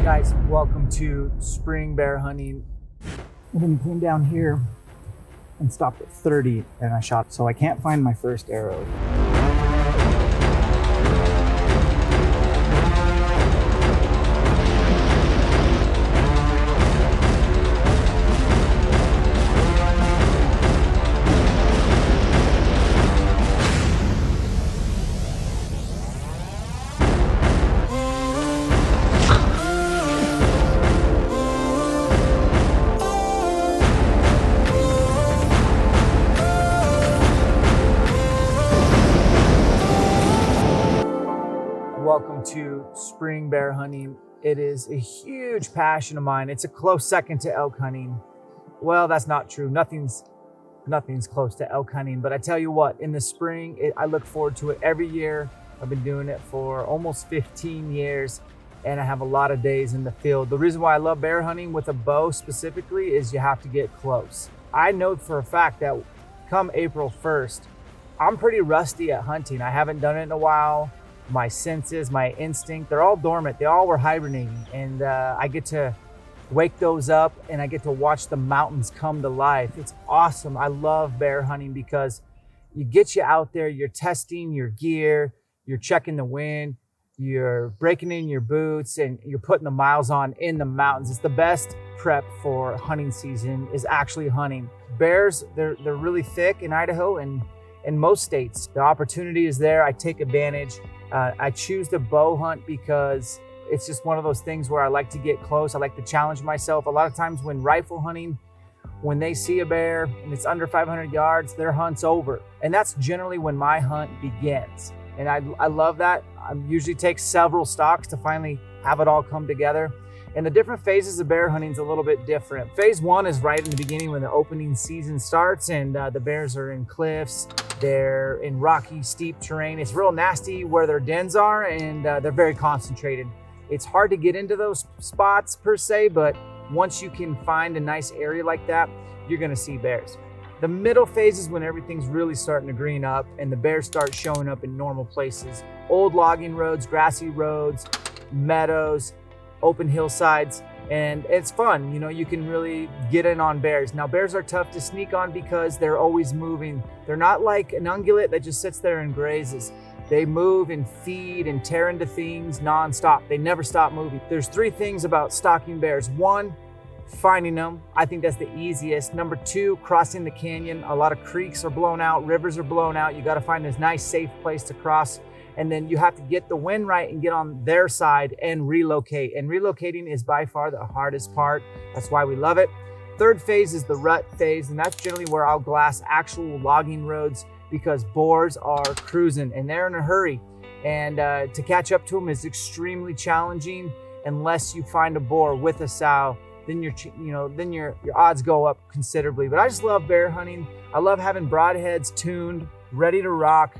Guys, welcome to spring bear hunting. I then came down here and stopped at 30 and I shot, so I can't find my first arrow. Welcome to spring bear hunting. It is a huge passion of mine. It's a close second to elk hunting. Well, that's not true. Nothing's close to elk hunting, but I tell you what, in the spring, I look forward to it every year. I've been doing it for almost 15 years and I have a lot of days in the field. The reason why I love bear hunting with a bow specifically is you have to get close. I know for a fact that come April 1st, I'm pretty rusty at hunting. I haven't done it in a while. My senses, my instinct, they're all dormant. They all were hibernating. And I get to wake those up and I get to watch the mountains come to life. It's awesome. I love bear hunting because you get you out there, you're testing your gear, you're checking the wind, you're breaking in your boots and you're putting the miles on in the mountains. It's the best prep for hunting season is actually hunting. Bears, they're really thick in Idaho and in most states. The opportunity is there. I take advantage. I choose to bow hunt because it's just one of those things where I like to get close. I like to challenge myself. A lot of times when rifle hunting, when they see a bear and it's under 500 yards, their hunt's over. And that's generally when my hunt begins. And I love that. I usually take several stalks to finally have it all come together. And the different phases of bear hunting is a little bit different. Phase one is right in the beginning when the opening season starts and the bears are in cliffs. They're in rocky, steep terrain. It's real nasty where their dens are and they're very concentrated. It's hard to get into those spots per se, but once you can find a nice area like that, you're gonna see bears. The middle phase is when everything's really starting to green up and the bears start showing up in normal places. Old logging roads, grassy roads, meadows, open hillsides, and it's fun. You know, you can really get in on bears. Now, bears are tough to sneak on because they're always moving. They're not like an ungulate that just sits there and grazes. They move and feed and tear into things nonstop. They never stop moving. There's three things about stalking bears. One, finding them. I think that's the easiest. Number two, crossing the canyon. A lot of creeks are blown out, rivers are blown out. You got to find this nice, safe place to cross. And then you have to get the wind right and get on their side and relocate. And relocating is by far the hardest part. That's why we love it. Third phase is the rut phase, and that's generally where I'll glass actual logging roads because boars are cruising and they're in a hurry. And to catch up to them is extremely challenging unless you find a boar with a sow. Then your odds go up considerably. But I just love bear hunting. I love having broadheads tuned, ready to rock.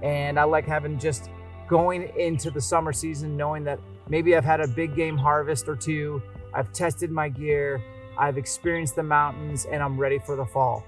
And I like having just going into the summer season, knowing that maybe I've had a big game harvest or two, I've tested my gear, I've experienced the mountains, and I'm ready for the fall.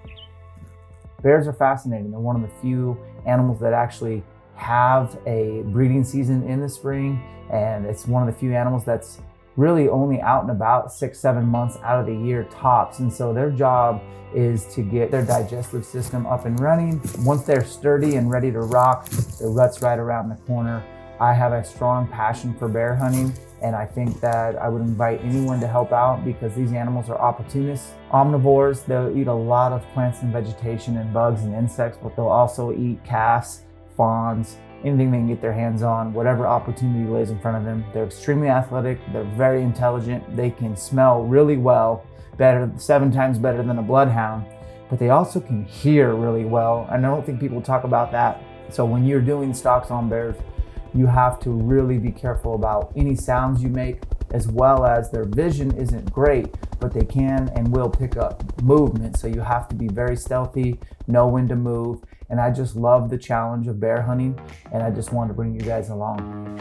Bears are fascinating. They're one of the few animals that actually have a breeding season in the spring. And it's one of the few animals that's really only out and about 6-7 months out of the year tops. And so their job is to get their digestive system up and running. Once they're sturdy and ready to rock, the rut's right around the corner. I have a strong passion for bear hunting, and I think that I would invite anyone to help out because these animals are opportunists, omnivores. They'll eat a lot of plants and vegetation and bugs and insects, but they'll also eat calves, fawns, anything they can get their hands on, whatever opportunity lays in front of them. They're extremely athletic, they're very intelligent, they can smell really well, 7 times better than a bloodhound, but they also can hear really well. And I don't think people talk about that. So when you're doing stalks on bears, you have to really be careful about any sounds you make, as well as their vision isn't great, but they can and will pick up movement. So you have to be very stealthy, know when to move. And I just love the challenge of bear hunting, and I just wanted to bring you guys along.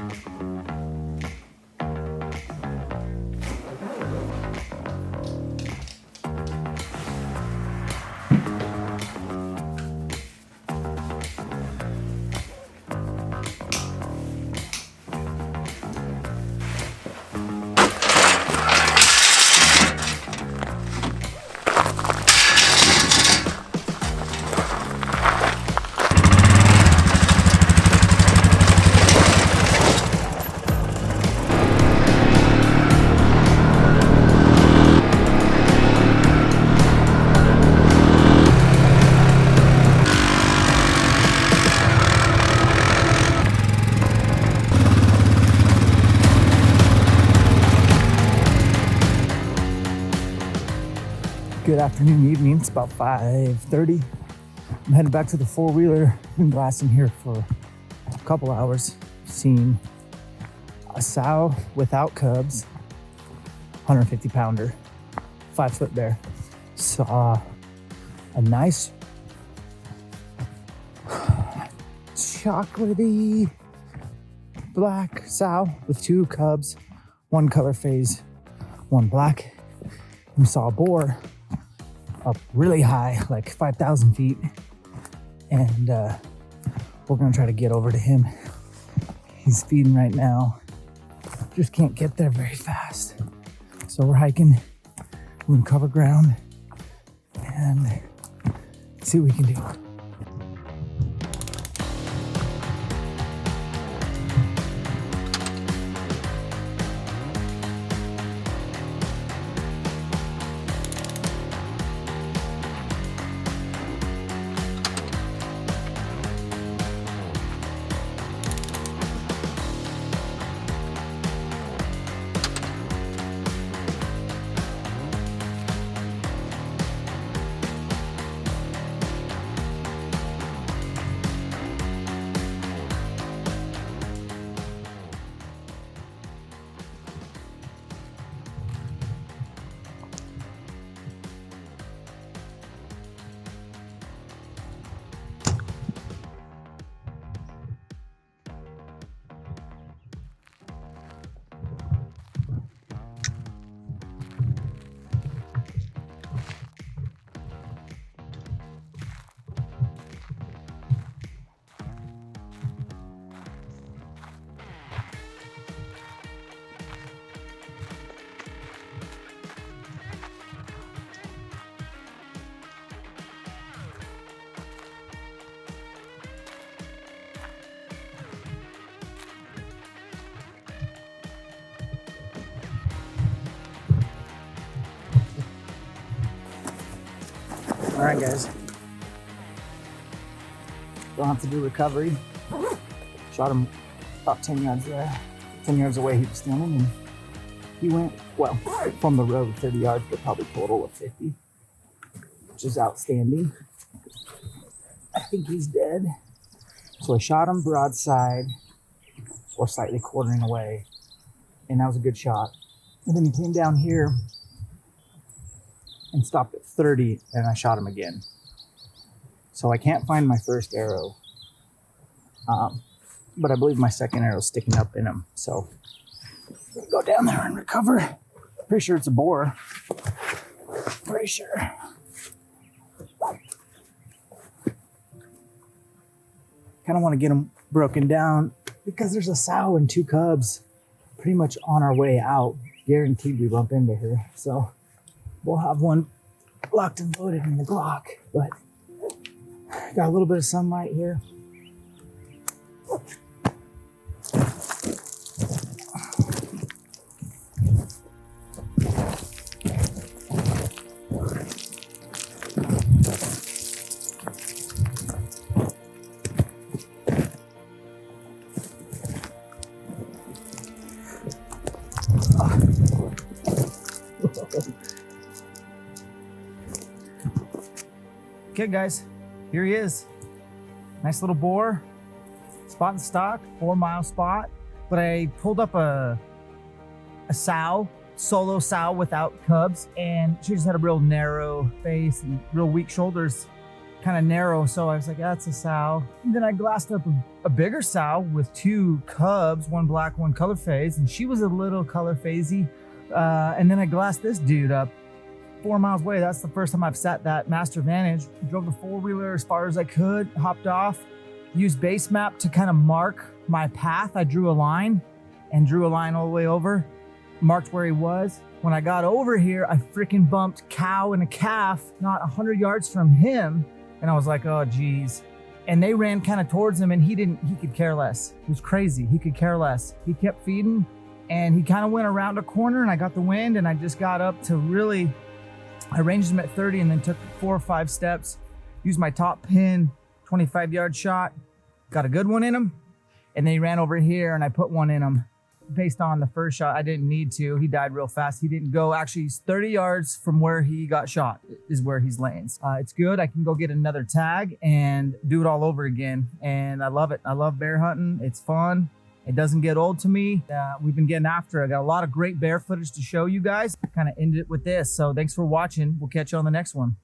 Good afternoon, evening. It's about 5:30. I'm heading back to the four-wheeler. Been glassing here for a couple hours, seeing a sow without cubs, 150 pounder, 5-foot bear. Saw a nice chocolatey black sow with 2 cubs, 1 color phase, 1 black. We saw a boar up really high, like 5,000 feet. And we're gonna try to get over to him. He's feeding right now. Just can't get there very fast. So we're hiking, we're gonna cover ground and see what we can do. All right, guys. Don't have to do recovery. Shot him about 10 yards there. 10 yards away, he was standing, and he went, well, from the road 30 yards, but probably total of 50, which is outstanding. I think he's dead. So I shot him broadside or slightly quartering away, and that was a good shot. And then he came down here and stopped at 30, and I shot him again. So I can't find my first arrow, but I believe my second arrow is sticking up in him. So I'm gonna go down there and recover. Pretty sure it's a boar. Pretty sure. Kind of want to get him broken down because there's a sow and 2 cubs pretty much on our way out. Guaranteed we bump into her. So we'll have one locked and loaded in the Glock, but got a little bit of sunlight here. Okay, guys, here he is. Nice little boar, spot and stock, 4-mile spot. But I pulled up a sow, solo sow without cubs, and she just had a real narrow face and real weak shoulders, kind of narrow. So I was like, that's a sow. And then I glassed up a bigger sow with 2 cubs, 1 black, 1 color phase, and she was a little color phasey. And then I glassed this dude up 4 miles away. That's the first time I've sat that Master Vantage. Drove the 4-wheeler as far as I could, hopped off, used base map to kind of mark my path. I drew a line all the way over, marked where he was. When I got over here, I freaking bumped cow and a calf, not 100 yards from him. And I was like, oh geez. And they ran kind of towards him, and he could care less. It was crazy. He could care less. He kept feeding, and he kind of went around a corner, and I got the wind, and I just got up to really, I ranged him at 30 and then took 4 or 5 steps, used my top pin, 25-yard shot, got a good one in him, and then he ran over here and I put one in him. based on the first shot. I didn't need to. He died real fast. He didn't go. Actually, he's 30 yards from where he got shot is where he's laying. It's good. I can go get another tag and do it all over again. And I love it. I love bear hunting. It's fun. It doesn't get old to me. We've been getting after it. I got a lot of great bear footage to show you guys. Kind of ended it with this. So thanks for watching. We'll catch you on the next one.